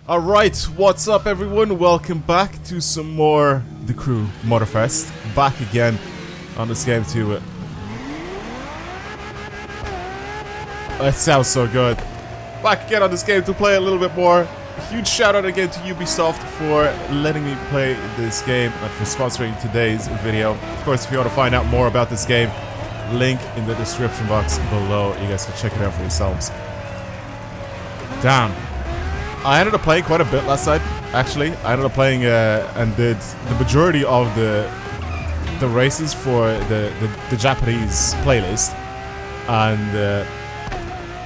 Alright, what's up everyone? Welcome back to some more The Crew Motorfest. Back again on this game too. It sounds so good. Back again on this game to play a little bit more. A huge shout out again to Ubisoft for letting me play this game and for sponsoring today's video. Of course, if you want to find out more about this game, link in the description box below. You guys can check it out for yourselves. Damn. I ended up playing quite a bit last night, actually. I ended up playing and did the majority of the races for the Japanese playlist. And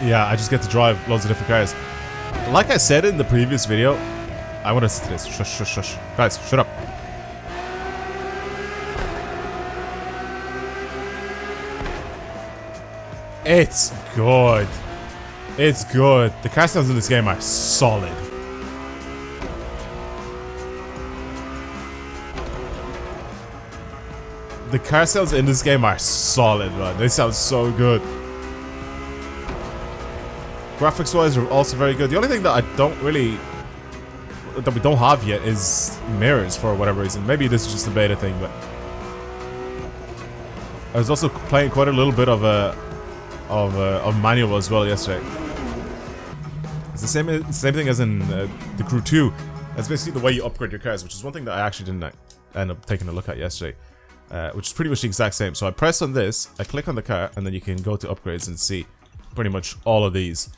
yeah, I just get to drive loads of different cars. Like I said in the previous video, I want to listen to this. Shush, shush, shush. Guys, shut up. It's good. It's good. The car sounds in this game are solid. The car sounds in this game are solid, man. They sound so good. Graphics wise are also very good. The only thing that we don't have yet is mirrors for whatever reason. Maybe this is just a beta thing, but I was also playing quite a little bit of manual as well yesterday. It's the same thing as in The Crew 2. That's basically the way you upgrade your cars, which is one thing that I actually didn't end up taking a look at yesterday. Which is pretty much the exact same. So I press on this, I click on the car, and then you can go to upgrades and see pretty much all of these.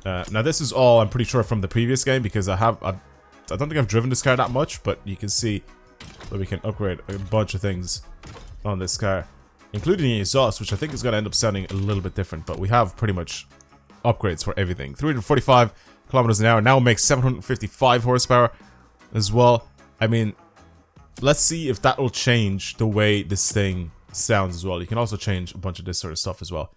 Now this is all, I'm pretty sure, from the previous game, because I don't think I've driven this car that much, but you can see that we can upgrade a bunch of things on this car, including the exhaust, which I think is going to end up sounding a little bit different, but we have pretty much upgrades for everything. 345 kilometers an hour now makes 755 horsepower as well. I mean, let's see if that will change the way this thing sounds as well. You can also change a bunch of this sort of stuff as well.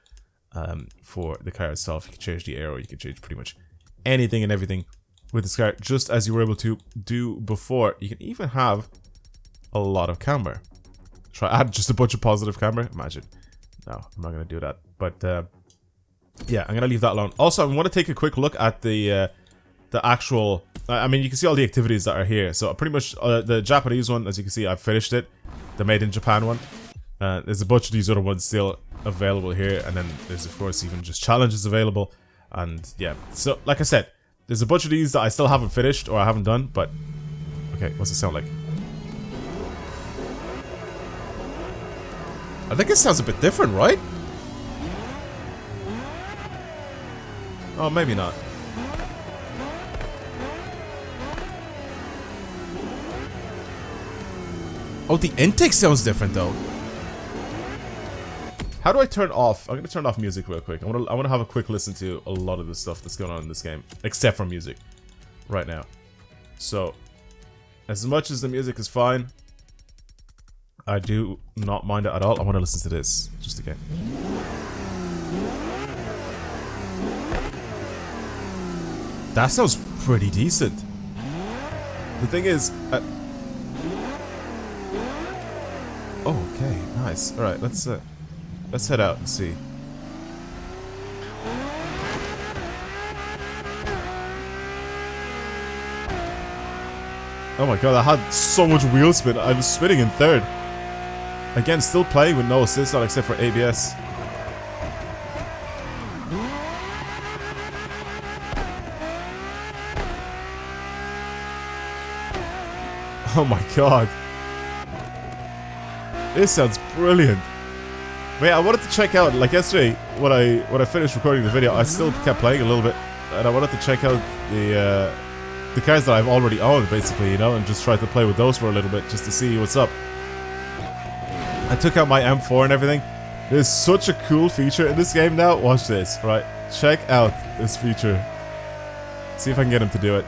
For the car itself, you can change the aero, you can change pretty much anything and everything with this car, just as you were able to do before. You can even have a lot of camber. Try add just a bunch of positive camber. Imagine. No, I'm not gonna do that. But yeah, I'm gonna leave that alone. Also, I want to take a quick look at the actual. I mean, you can see all the activities that are here. So pretty much the Japanese one, as you can see, I've finished it. The Made in Japan one. There's a bunch of these other ones still available here, and then there's of course even just challenges available. And yeah, so like I said, there's a bunch of these that I still haven't finished or I haven't done. But okay, what's it sound like? I think it sounds a bit different, right? Oh, maybe not. Oh, the intake sounds different though. How do I turn off? I'm gonna turn off music real quick. I wanna have a quick listen to a lot of the stuff that's going on in this game, except for music, right now. So, as much as the music is fine, I do not mind it at all. I want to listen to this just again. That sounds pretty decent. The thing is, oh, okay, nice. All right, let's head out and see. Oh my god, I had so much wheel spin. I was spinning in third. Again, still playing with no assist on except for ABS. Oh my god. This sounds brilliant. But yeah, I wanted to check out, like yesterday, when I finished recording the video, I still kept playing a little bit, and I wanted to check out the cars that I've already owned, basically, you know, and just try to play with those for a little bit, just to see what's up. I took out my M4 and everything. There's such a cool feature in this game now. Watch this, right? Check out this feature. See if I can get him to do it.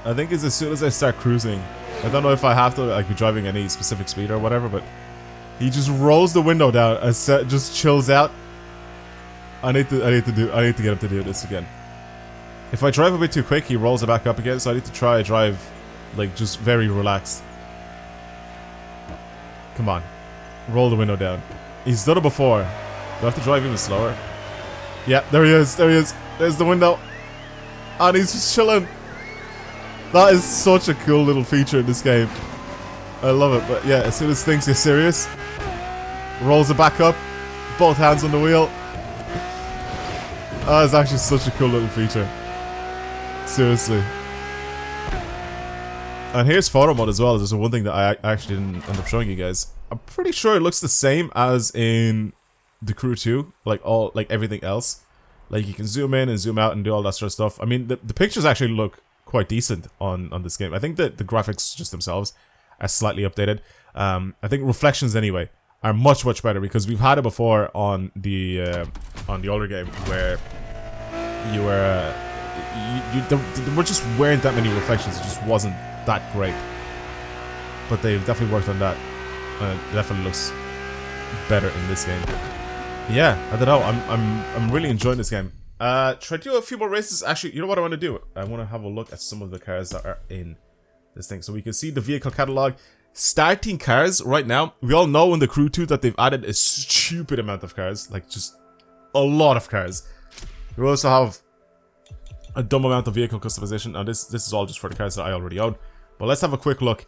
I think it's as soon as I start cruising. I don't know if I have to like be driving any specific speed or whatever, but he just rolls the window down and just chills out. I need to get him to do this again. If I drive a bit too quick, he rolls it back up again, so I need to try drive like just very relaxed. Come on. Roll the window down. He's done it before. Do I have to drive even slower? Yeah, there he is. There he is. There's the window. And he's just chilling. That is such a cool little feature in this game. I love it. But yeah, as soon as things get serious, rolls it back up, both hands on the wheel. That is actually such a cool little feature. Seriously. And here's photo mode as well. There's one thing that I actually didn't end up showing you guys. I'm pretty sure it looks the same as in the Crew 2, like everything else. Like you can zoom in and zoom out and do all that sort of stuff. I mean, the pictures actually look quite decent on this game. I think that the graphics just themselves are slightly updated. I think reflections anyway are much better because we've had it before on the older game where you were there just weren't that many reflections. It just wasn't that great. But they've definitely worked on that. It definitely looks better in this game. Yeah, I don't know. I'm really enjoying this game. Try to do a few more races. Actually, you know what I want to do? I want to have a look at some of the cars that are in this thing, so we can see the vehicle catalog. Starting cars right now. We all know in the Crew 2 that they've added a stupid amount of cars, like just a lot of cars. We also have a dumb amount of vehicle customization. Now this is all just for the cars that I already own. But let's have a quick look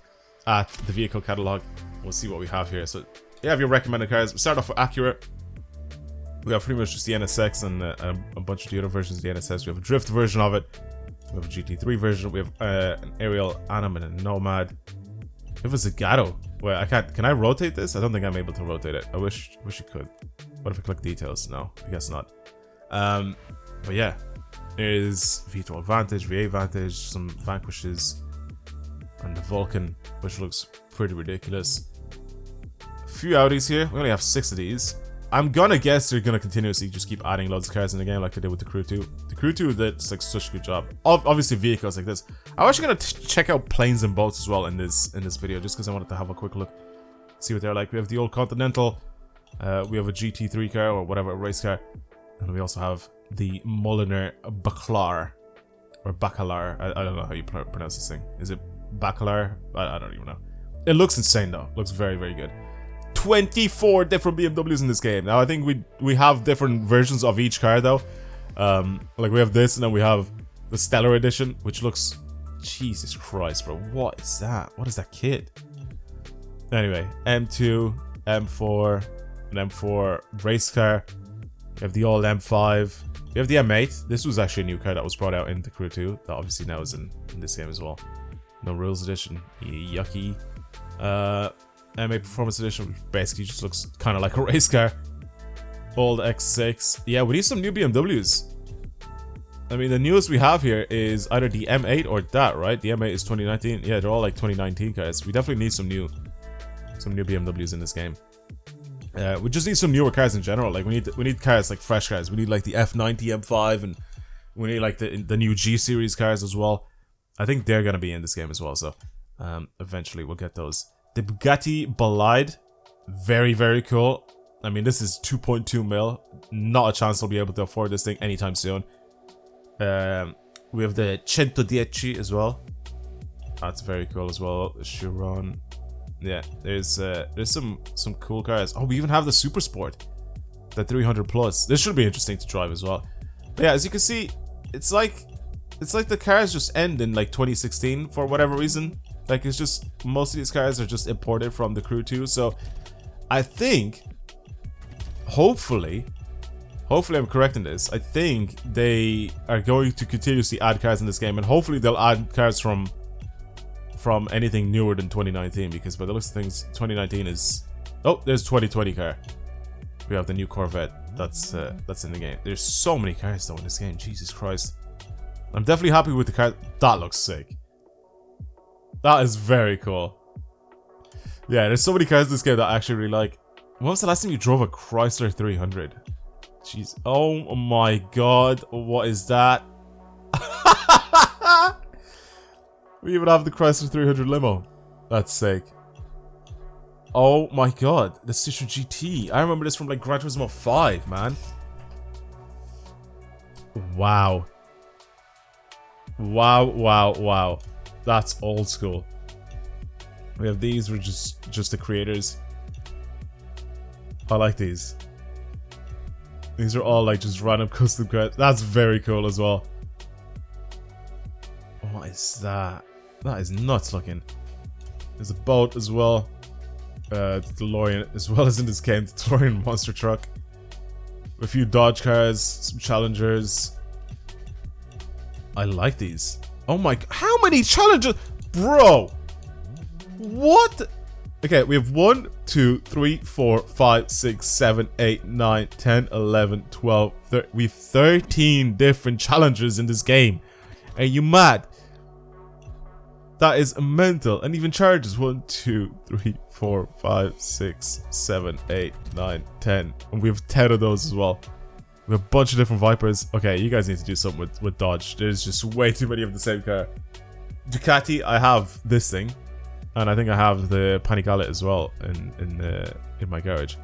at the vehicle catalog. We'll see what we have here. So you have your recommended cars. We start off with Acura. We have pretty much just the NSX and a bunch of the other versions of the NSX. We have a drift version of it. We have a GT3 version. We have an Ariel Anim and a Nomad. We have a Zagato. Wait, I can't. Can I rotate this? I don't think I'm able to rotate it. I wish you could. What if I click details? No, I guess not. But yeah, there's V12 Vantage, V8 Vantage, some Vanquishes, and the Vulcan, which looks pretty ridiculous. A few Audis here. We only have 6 of these. I'm gonna guess they're gonna continuously just keep adding loads of cars in the game like they did with the Crew 2. The Crew 2 did like such a good job. Obviously vehicles like this. I'm actually gonna check out planes and boats as well in this video, just because I wanted to have a quick look, see what they're like. We have the old Continental. We have a GT3 car or whatever, a race car, and we also have the Mulliner Bacalar or Bacalar. I don't know how you pronounce this thing. Is it Bacalar? I don't even know. It looks insane though. It looks very good. 24 different BMWs in this game. Now I think we have different versions of each car though. Like we have this, and then we have the Stellar Edition, which looks, Jesus Christ, bro, what is that? What is that kit? Anyway, M2, M4, an M4 race car. We have the old M5. We have the M8. This was actually a new car that was brought out in the Crew 2. That obviously now is in this game as well. No Rules Edition. Yucky. M8 Performance Edition, which basically just looks kind of like a race car. Old X6. Yeah, we need some new BMWs. I mean, the newest we have here is either the M8 or that, right? The M8 is 2019. Yeah, they're all like 2019 cars. We definitely need some new BMWs in this game. We just need some newer cars in general. Like we need cars, like fresh cars. We need like the F90 M5, and we need like the new G series cars as well. I think they're gonna be in this game as well. So eventually we'll get those. The Bugatti Bolide, very cool. I mean, this is 2.2 mil. Not a chance I'll be able to afford this thing anytime soon. We have the 110 as well. That's very cool as well. Chiron. Yeah, there's some cool cars. Oh, we even have the Super Sport, the 300 plus. This should be interesting to drive as well. But yeah, as you can see, it's like the cars just end in like 2016 for whatever reason. Like it's just, most of these cars are just imported from the Crew 2. So I think, hopefully I'm correct in this. I think they are going to continuously add cars in this game, and hopefully they'll add cars from anything newer than 2019, because by the looks of things, 2019 is... Oh, there's 2020 car. We have the new Corvette. That's in the game. There's so many cars though in this game. Jesus Christ. I'm definitely happy with the car. That looks sick. That is very cool. Yeah, there's so many cars in this game that I actually really like. When was the last time you drove a Chrysler 300? Jeez. Oh my god. What is that? We even have the Chrysler 300 limo. That's sick. Oh my god. The Citroen GT. I remember this from like Gran Turismo 5, man. Wow. Wow. That's old school. We have these, we're just the creators. I like these. These are all like just random custom cars. That's very cool as well. Oh, What is that? That is nuts looking. There's a boat as well. The DeLorean, as well as in this game, the DeLorean monster truck. A few Dodge cars, some Challengers. I like these. Oh my, how many Challengers? Bro! What? Okay, we have 1, 2, 3, 4, 5, 6, 7, 8, 9, 10, 11, 12, 13. We have 13 different Challengers in this game. Are you mad? That is mental. And even charges. 1, 2, 3, 4, 5, 6, 7, 8, 9, 10. And we have 10 of those as well. We have a bunch of different Vipers. Okay, you guys need to do something with Dodge. There's just way too many of the same car. Ducati, I have this thing. And I think I have the Panigale as well in my garage.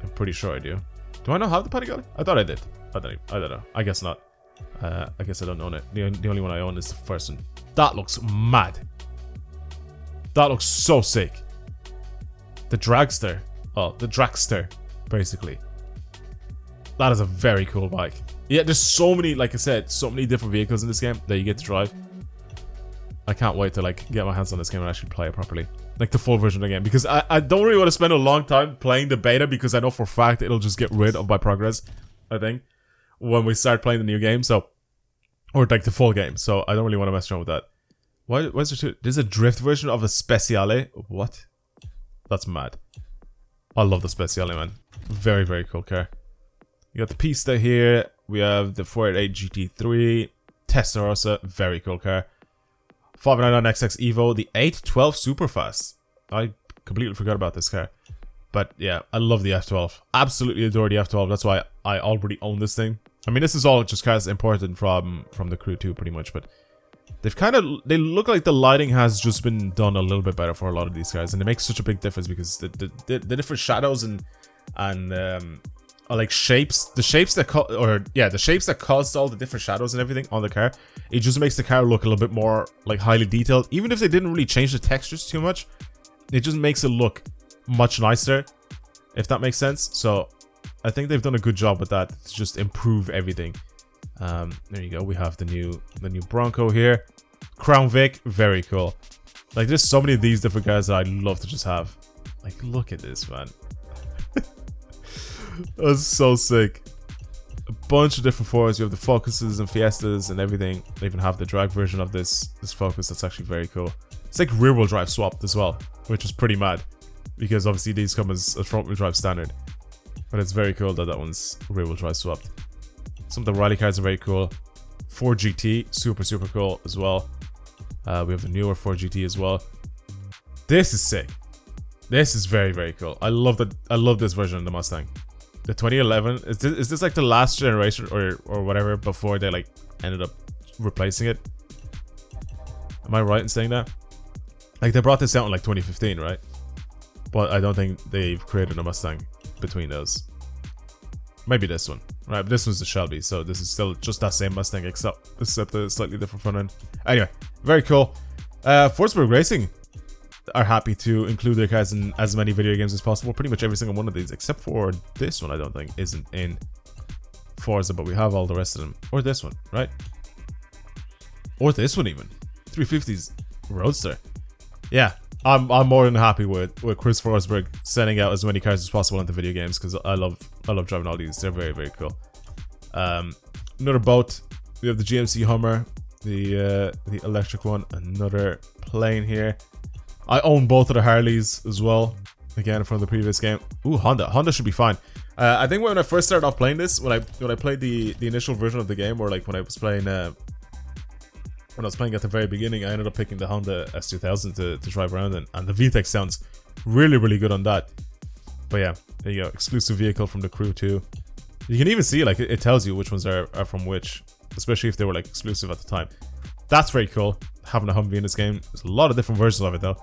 I'm pretty sure I do. Do I not have the Panigale? I thought I did. I don't know. I guess not. I guess I don't own it. The only one I own is the first one. That looks mad. That looks so sick. The Dragster. Oh, the Dragster, basically. That is a very cool bike. Yeah, there's so many, like I said, so many different vehicles in this game that you get to drive. I can't wait to like get my hands on this game and actually play it properly. Like the full version of the game. Because I don't really want to spend a long time playing the beta because I know for a fact it'll just get rid of my progress, I think, when we start playing the new game. So, or like the full game. So I don't really want to mess around with that. Why is there two? There's a drift version of a Speciale. What? That's mad. I love the Speciale, man. Very, very cool car. You got the Pista here. We have the 488 GT3. Testarossa. Very cool car. 599 XX Evo. The 812 Superfast. I completely forgot about this car. But yeah, I love the F12. Absolutely adore the F12. That's why I already own this thing. I mean, this is all just cars imported from the Crew 2 pretty much, but they look like the lighting has just been done a little bit better for a lot of these cars, and it makes such a big difference because the different shadows and like shapes, the shapes that caused all the different shadows and everything on the car, it just makes the car look a little bit more like highly detailed. Even if they didn't really change the textures too much, it just makes it look much nicer, if that makes sense. So I think they've done a good job with that to just improve everything. There you go. We have the new Bronco here. Crown Vic, very cool. Like, there's so many of these different cars that I'd love to just have. Like, look at this, man. That's so sick. A bunch of different Fords. You have the Focuses and Fiestas and everything. They even have the drag version of this Focus. That's actually very cool. It's like rear-wheel drive swapped as well, which is pretty mad, because obviously these come as a front-wheel drive standard. But it's very cool that that one's rear-wheel drive swapped. Some of the rally cars are very cool. Ford GT, super cool as well. We have a newer Ford GT as well. This is sick. This is very cool. I love that. I love this version of the Mustang. The 2011, is this like the last generation or whatever before they like ended up replacing it? Am I right in saying that? Like, they brought this out in like 2015, right? But I don't think they've created a Mustang between those. Maybe this one, right? But this one's the Shelby, so this is still just that same Mustang, except a slightly different front end. Anyway, very cool. Forsberg Racing are happy to include their cars in as many video games as possible. Pretty much every single one of these, except for this one, I don't think isn't in Forza, but we have all the rest of them. Or this one, right? Or this one even. 350's Roadster. Yeah, I'm more than happy with Chris Forsberg sending out as many cars as possible into video games, because I love driving all these. They're very cool. Another boat. We have the GMC Hummer, the electric one. Another plane here. I own both of the Harleys as well. Again, from the previous game. Ooh, Honda should be fine. I think when I first started off playing this, when I played the initial version of the game, or like when I was playing at the very beginning, I ended up picking the Honda S2000 to drive around in, and the VTEC sounds really good on that. But yeah, there you go. Exclusive vehicle from the Crew 2. You can even see, like, it tells you which ones are from which, especially if they were like exclusive at the time. That's very cool, having a Humvee in this game. There's a lot of different versions of it though.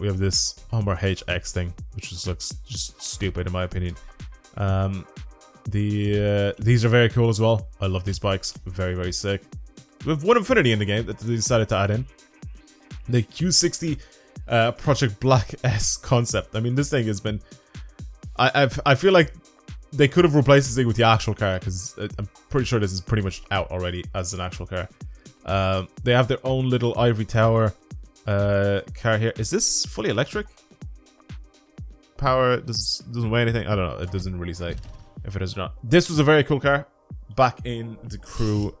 We have this Hummer HX thing, which just looks just stupid in my opinion. These are very cool as well. I love these bikes. Very sick. We have one Infinity in the game that they decided to add in. The Q60 Project Black S concept. I mean, this thing has been... I feel like they could have replaced this thing with the actual car, because I'm pretty sure this is pretty much out already as an actual car. They have their own little ivory tower car here. Is this fully electric? Power doesn't weigh anything. I don't know. It doesn't really say if it is or not. This was a very cool car. Back in the crew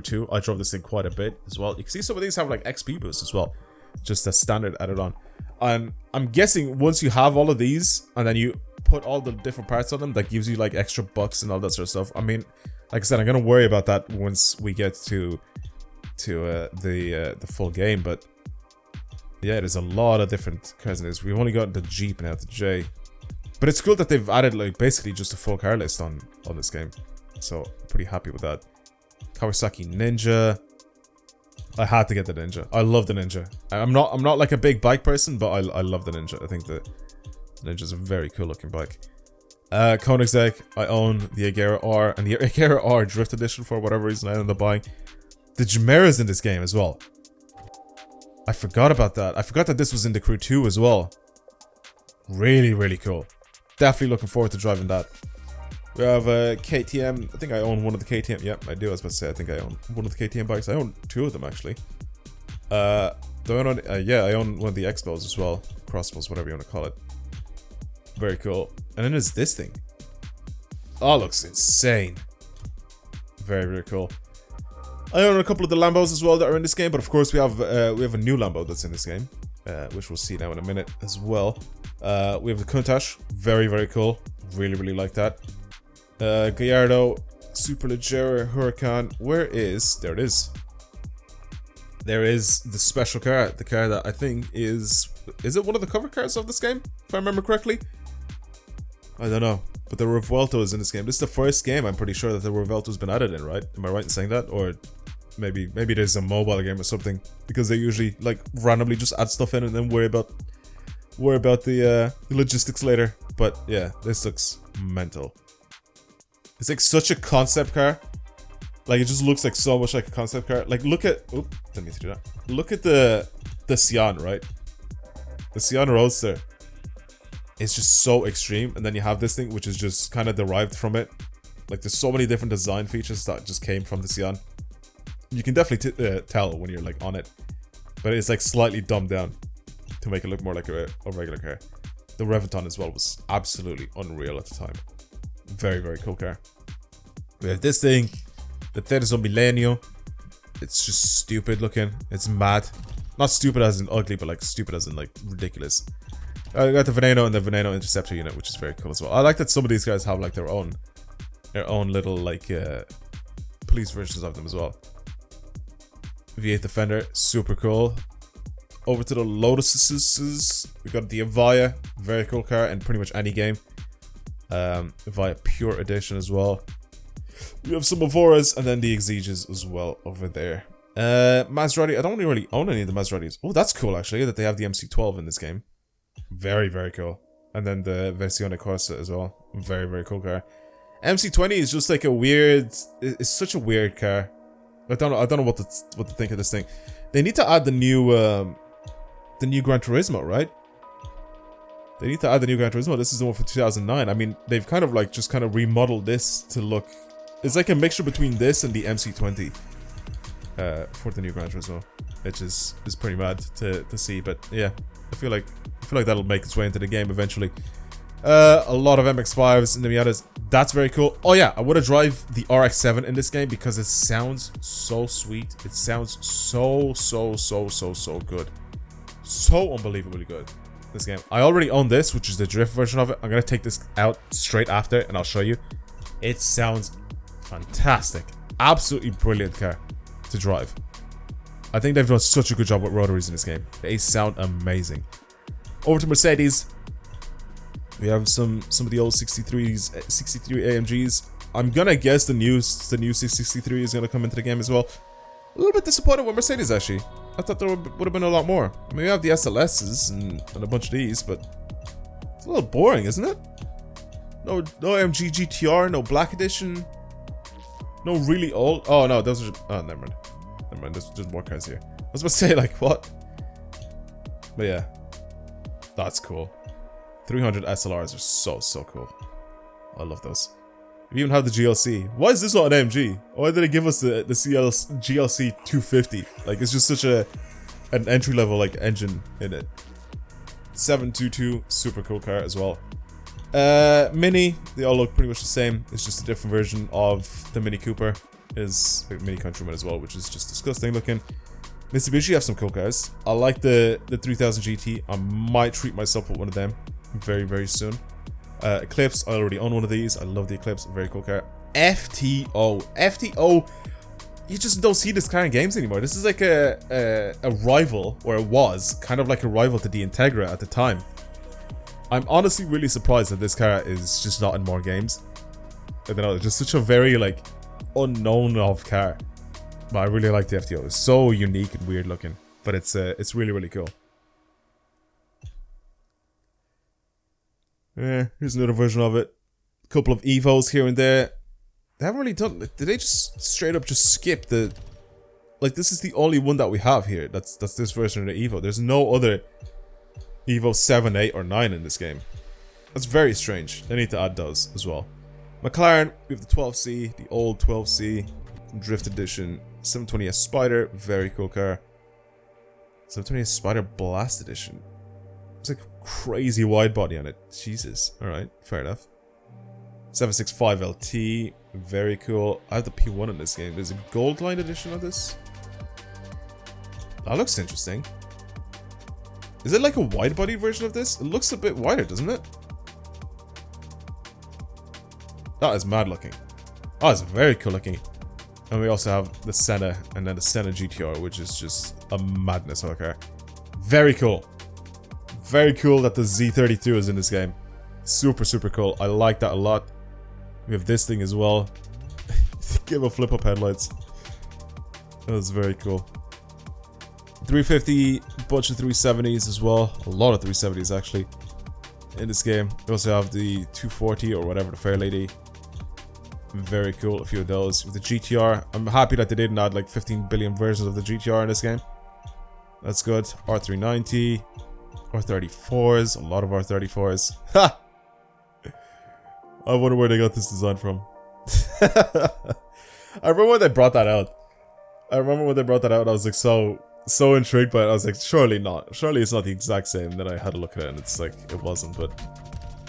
2, I drove this thing quite a bit as well. You can see some of these have like XP boosts as well, just as standard added on. I'm guessing once you have all of these and then you put all the different parts on them, that gives you like extra bucks and all that sort of stuff. I mean, like I said, I'm gonna worry about that once we get to the full game, but yeah, there's a lot of different cars in this. We've only got the Jeep now, the J. But it's cool that they've added like basically just a full car list on this game. So I'm pretty happy with that. Kawasaki Ninja. I had to get the Ninja. I love the Ninja. I'm not like a big bike person, but I love the Ninja. I think the Ninja's a very cool looking bike. Koenigsegg, I own the Agera R and the Agera R Drift Edition for whatever reason I ended up buying. The Chimera's in this game as well. I forgot about that. I forgot that this was in the Crew 2 as well. Really, really cool. Definitely looking forward to driving that. We have a KTM. I think I own one of the KTM. Yep, I do. I was about to say, I think I own one of the KTM bikes. I own 2 of them, actually. Do I own, yeah, I own one of the Expos as well. Crossbows, whatever you want to call it. Very cool. And then there's this thing. Oh, looks insane. Very, very cool. I own a couple of the Lambos as well that are in this game, but of course we have a new Lambo that's in this game, which we'll see now in a minute as well. We have the Countach, very, very cool. Really, really like that. Gallardo, Superleggera, Huracan. Where is... There it is. There is the special car. The car that I think is... Is it one of the cover cars of this game? If I remember correctly? I don't know. But the Revuelto is in this game. This is the first game, I'm pretty sure, that the Revuelto's been added in, right? Am I right in saying that? Or maybe there's a mobile game or something. Because they usually, like, randomly just add stuff in and then worry about the logistics later. But yeah, this looks mental. It's like such a concept car. Like, it just looks like so much like a concept car. Like, look at... Oh, didn't mean to do that. Look at the Sion, right? The Sion Roadster. It's just so extreme. And then you have this thing, which is just kind of derived from it. Like, there's so many different design features that just came from the Sion. You can definitely tell when you're, like, on it. But it's, like, slightly dumbed down to make it look more like a regular car. The Reventon as well was absolutely unreal at the time. Very, very cool car. We have this thing. The Terzo Millennio. It's just stupid looking. It's mad. Not stupid as in ugly, but like stupid as in like ridiculous. I got the Veneno and the Veneno Interceptor unit, which is very cool as well. I like that some of these guys have like their own little like police versions of them as well. V8 Defender, super cool. Over to the Lotuses. We got the Avaya, very cool car in pretty much any game. Avaya Pure Edition as well. We have some Avoras and then the Exiges as well over there. Maserati, I don't really own any of the Maseratis. Oh, that's cool actually, that they have the MC12 in this game. Very, very cool. And then the Versione Corsa as well. Very, very cool car. MC20 is just like a weird... It's such a weird car. I don't know what to think of this thing. They need to add the new Gran Turismo, right? They need to add the new Gran Turismo. This is the one from 2009. I mean, they've kind of like just kind of remodeled this to look... It's like a mixture between this and the MC20 for the new Gran Turismo, which is pretty mad to see. But yeah, I feel like that'll make its way into the game eventually. A lot of MX-5s and the Miatas. That's very cool. Oh yeah, I want to drive the RX-7 in this game because it sounds so sweet. It sounds so good. So unbelievably good. This game. I already own this, which is the drift version of it. I'm gonna take this out straight after and I'll show you. It sounds fantastic. Absolutely brilliant car to drive. I think they've done such a good job with rotaries in this game. They sound amazing. Over to Mercedes. We have some of the old 63s, 63 AMGs. I'm gonna guess the new 663 is gonna come into the game as well. A little bit disappointed with Mercedes actually. I thought there would have been a lot more. I mean, we have the SLSs and a bunch of these, but it's a little boring, isn't it? No AMG GTR, no Black Edition. No really old. Oh no, those are. Oh, never mind. Never mind. There's just more cars here. I was about to say like what, but yeah, that's cool. 300 SLRs are so cool. I love those. We even have the GLC. Why is this not an AMG? Why did they give us the GLC 250? Like, it's just such an entry level like engine in it. 722, super cool car as well. Mini, they all look pretty much the same. It's just a different version of the Mini Cooper. Is a Mini Countryman as well, which is just disgusting looking. Mitsubishi have some cool cars. I like the 3000 GT. I might treat myself with one of them very, very soon. Eclipse, I already own one of these. I love the Eclipse, very cool car. FTO, you just don't see this car in games anymore. This is like a rival, or it was kind of like a rival to the Integra at the time. I'm honestly really surprised that this car is just not in more games. I don't know, it's just such a very like unknown of car. But I really like the FTO. It's so unique and weird looking, but it's really, really cool. Here's another version of it. A couple of Evos here and there. They haven't really done. Did they just straight up just skip the? Like, this is the only one that we have here. That's this version of the Evo. There's no other Evo 7, 8, or 9 in this game. That's very strange. They need to add those as well. McLaren, we have the 12C, the old 12C, Drift Edition, 720S Spider, very cool car. 720S Spider Blast Edition. It's like crazy wide body on it. Jesus. Alright, fair enough. 765 LT, very cool. I have the P1 in this game. There's a gold line edition of this. That looks interesting. Is it like a wide body version of this? It looks a bit wider, doesn't it? That is mad looking. Oh, it's very cool looking. And we also have the Senna and then the Senna GTR, which is just a madness of a car. Very cool. Very cool that the Z32 is in this game. Super, super cool. I like that a lot. We have this thing as well. Give a flip up headlights. That was very cool. 350, bunch of 370s as well. A lot of 370s actually in this game. We also have the 240 or whatever, the Fair Lady. Very cool, a few of those. With the GTR, I'm happy that they didn't add like 15 billion versions of the GTR in this game. That's good. R390, R34s, a lot of R34s. Ha! I wonder where they got this design from. I remember when they brought that out. I was like so intrigued by it. I was like, surely not. Surely it's not the exact same. Then I had a look at it and it's like it wasn't. But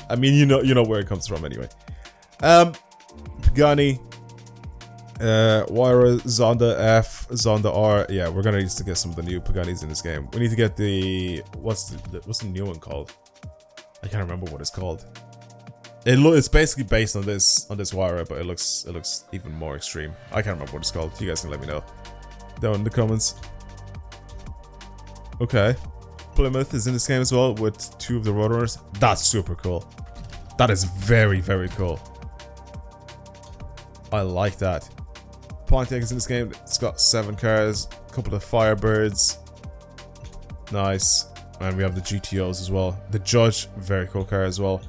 I mean, you know where it comes from anyway. Pagani, Huayra, Zonda F, Zonda R. Yeah, we're gonna need to get some of the new Paganis in this game. We need to get the what's the new one called? I can't remember what it's called. It's basically based on this Huayra, but it looks even more extreme. I can't remember what it's called. You guys can let me know down in the comments. Okay, Plymouth is in this game as well with two of the Roadrunners. That's super cool. That is very, very cool. I like that. Pontiac is in this game. It's got 7 cars, a couple of Firebirds. Nice. And we have the GTOs as well. The Judge, very cool car as well.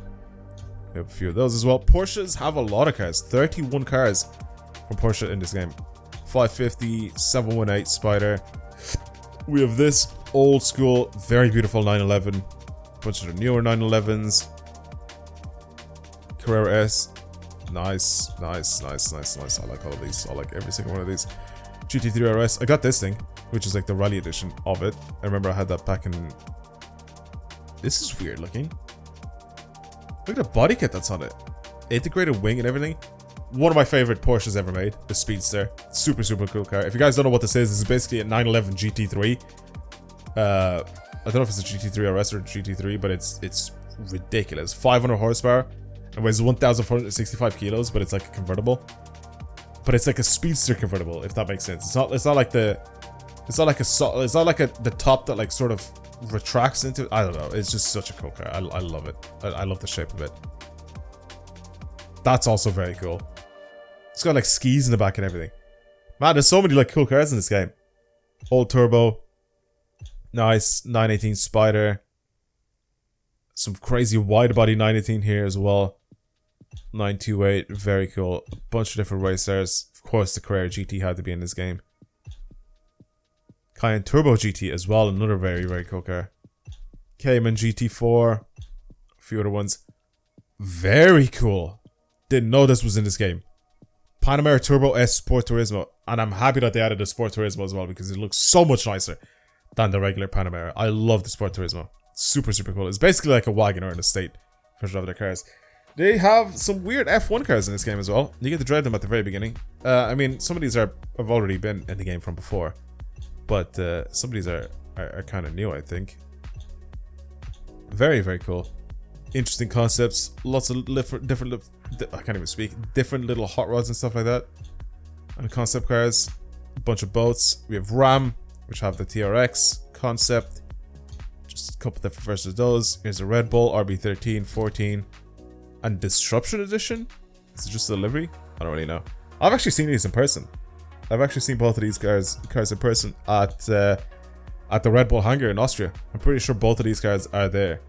We have a few of those as well. Porsches have a lot of cars. 31 cars from Porsche in this game. 550, 718 Spider. We have this old school, very beautiful 911. Bunch of the newer 911s. Carrera S. Nice. I like all of these. I like every single one of these. GT3 RS. I got this thing, which is like the rally edition of it. I remember I had that back in... This is weird looking. Look at the body kit that's on it. Integrated wing and everything. One of my favorite Porsches ever made. The Speedster. Super, super cool car. If you guys don't know what this is basically a 911 GT3. I don't know if it's a GT3 RS or GT3, but it's ridiculous. 500 horsepower. It weighs 1,465 kilos, but it's like a convertible. But it's like a speedster convertible, if that makes sense. It's not like the top that like sort of retracts into. I don't know. It's just such a cool car. I love it. I love the shape of it. That's also very cool. It's got like skis in the back and everything. Man, there's so many like cool cars in this game. Old turbo. Nice 918 Spider. Some crazy wide body 918 here as well. 928, very cool. A bunch of different racers. Of course, the Carrera GT had to be in this game. Cayenne Turbo GT as well, another very, very cool car. Cayman GT4, a few other ones. Very cool. Didn't know this was in this game. Panamera Turbo S Sport Turismo. And I'm happy that they added the Sport Turismo as well because it looks so much nicer than the regular Panamera. I love the Sport Turismo. Super, super cool. It's basically like a wagon or an estate version of their cars. They have some weird F1 cars in this game as well. You get to drive them at the very beginning. I mean, some of these have already been in the game from before. But some of these are kind of new, I think. Very, very cool. Interesting concepts. Lots of different I can't even speak. Different little hot rods and stuff like that. And concept cars. A bunch of boats. We have Ram, which have the TRX concept. Just a couple different versions of those. Here's a Red Bull, RB13, 14. And Disruption Edition? Is it just a delivery? I don't really know. I've actually seen these in person. I've actually seen both of these cars in person at the Red Bull hangar in Austria. I'm pretty sure both of these cars are there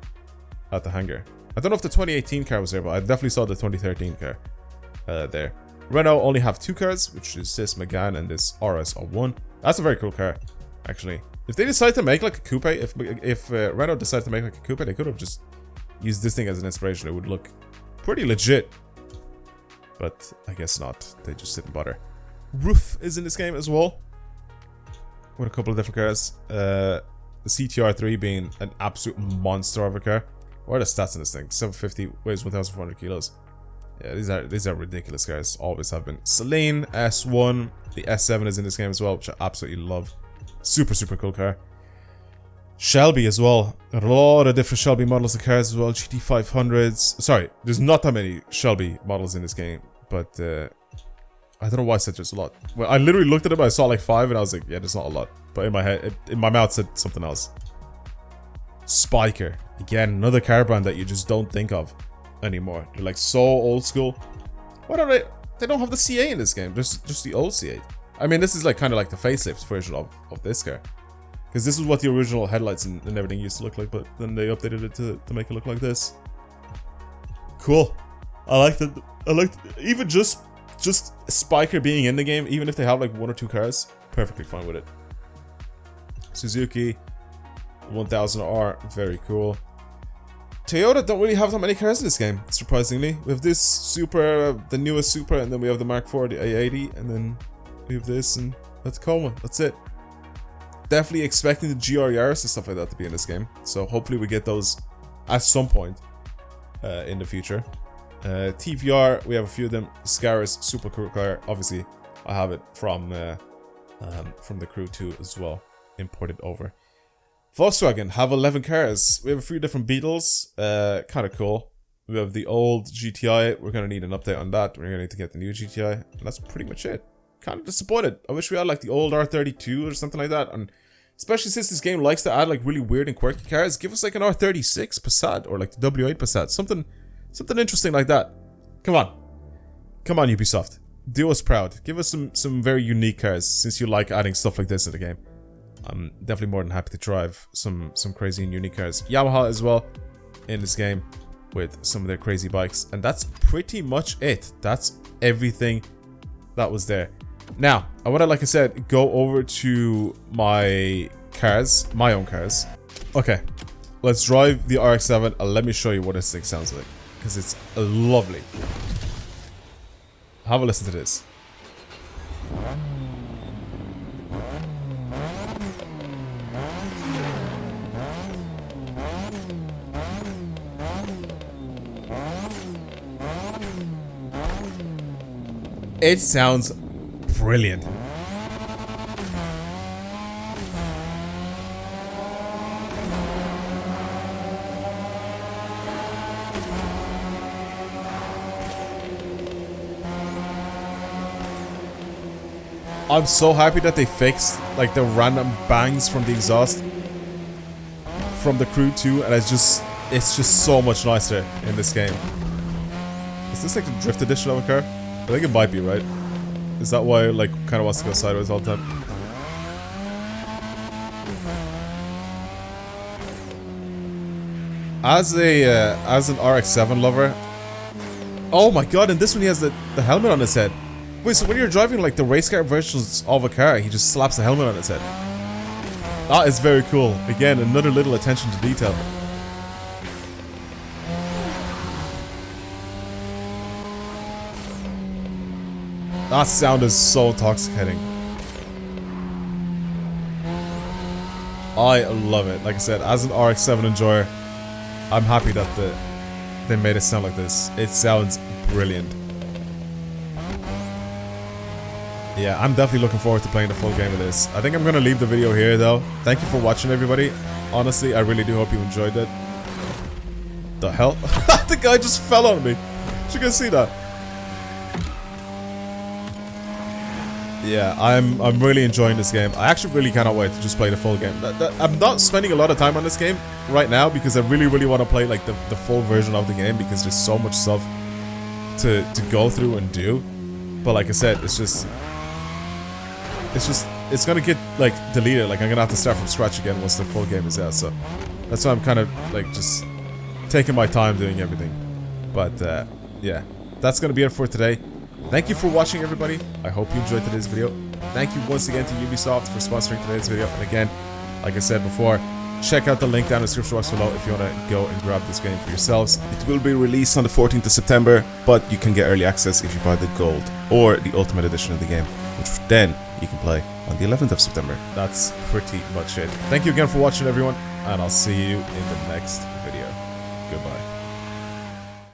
at the hangar. I don't know if the 2018 car was there, but I definitely saw the 2013 car there. Renault only have 2 cars, which is this Megane and this RS01. That's a very cool car, actually. If they decide to make like a coupe, if Renault decided to make like a coupe, they could have just used this thing as an inspiration. It would look pretty legit. But I guess not. They just didn't bother. Roof is in this game as well. With a couple of different cars. The CTR3 being an absolute monster of a car. What are the stats on this thing? 750, weighs 1,400 kilos. Yeah, these are ridiculous cars. Always have been. Celine S1. The S7 is in this game as well, which I absolutely love. Super, super cool car. Shelby as well. A lot of different Shelby models of cars as well. GT500s. Sorry, there's not that many Shelby models in this game. But I don't know why I said there's a lot. Well, I literally looked at them, I saw like 5 and I was like, yeah, there's not a lot. But in my head, in my mouth said something else. Spiker. Again, another car brand that you just don't think of anymore. They're like so old school. What are they? They don't have the CA in this game. There's just the old CA. I mean, this is like kind of like the facelift version of this car. Because this is what the original headlights and everything used to look like, but then they updated it to make it look like this. Cool. I like that. I like even just Spiker being in the game, even if they have like 1 or 2 cars, perfectly fine with it. Suzuki 1000R, very cool. Toyota don't really have that many cars in this game, surprisingly. We have this Supra, the newest Supra, and then we have the Mark IV, the A80, and then we have this and the Tacoma. That's it. Definitely expecting the GR Yaris and stuff like that to be in this game. So hopefully we get those at some point in the future. TVR, we have a few of them. Scaris, super cool car. Obviously, I have it from the Crew 2 as well, imported over. Volkswagen have 11 cars. We have a few different Beetles, kind of cool. We have the old GTI. We're going to need an update on that. We're going to need to get the new GTI. And that's pretty much it. Kind of disappointed. I wish we had like the old R32 or something like that. And especially since this game likes to add like really weird and quirky cars, give us like an R36 Passat or like the W8 Passat. Something interesting like that. Come on. Come on, Ubisoft. Do us proud. Give us some very unique cars since you like adding stuff like this in the game. I'm definitely more than happy to drive some crazy and unique cars. Yamaha as well in this game with some of their crazy bikes. And that's pretty much it. That's everything that was there. Now, I want to, like I said, go over to my cars, my own cars. Okay, let's drive the RX-7 and let me show you what this thing sounds like. Because it's lovely. Have a listen to this. It sounds brilliant. I'm so happy that they fixed like the random bangs from the exhaust from the Crew 2, and it's just so much nicer in this game. Is this like the drift edition of a car? I think it might be, right? Is that why it like kind of wants to go sideways all the time? As an RX-7 lover, oh my god! And this one he has the helmet on his head. Wait, so when you're driving like the race car versions of a car, he just slaps the helmet on his head. That is very cool. Again, another little attention to detail. That sound is so intoxicating. I love it. Like I said, as an RX-7 enjoyer, I'm happy that they made it sound like this. It sounds brilliant. Yeah, I'm definitely looking forward to playing the full game of this. I think I'm going to leave the video here, though. Thank you for watching, everybody. Honestly, I really do hope you enjoyed it. The hell? The guy just fell on me. Did you guys see that? Yeah, I'm really enjoying this game. I actually really cannot wait to just play the full game. I'm not spending a lot of time on this game right now because I really want to play like the full version of the game because there's so much stuff to go through and do. But like I said, it's gonna get like deleted. Like I'm gonna have to start from scratch again once the full game is out. So that's why I'm kind of like just taking my time doing everything. But yeah, that's gonna be it for today. Thank you for watching, everybody. I hope you enjoyed today's video. Thank you once again to Ubisoft for sponsoring today's video. And again, like I said before, check out the link down in the description box below if you want to go and grab this game for yourselves. It will be released on the 14th of September, but you can get early access if you buy the gold or the ultimate edition of the game, which then you can play on the 11th of September. That's pretty much it. Thank you again for watching, everyone, and I'll see you in the next video. Goodbye.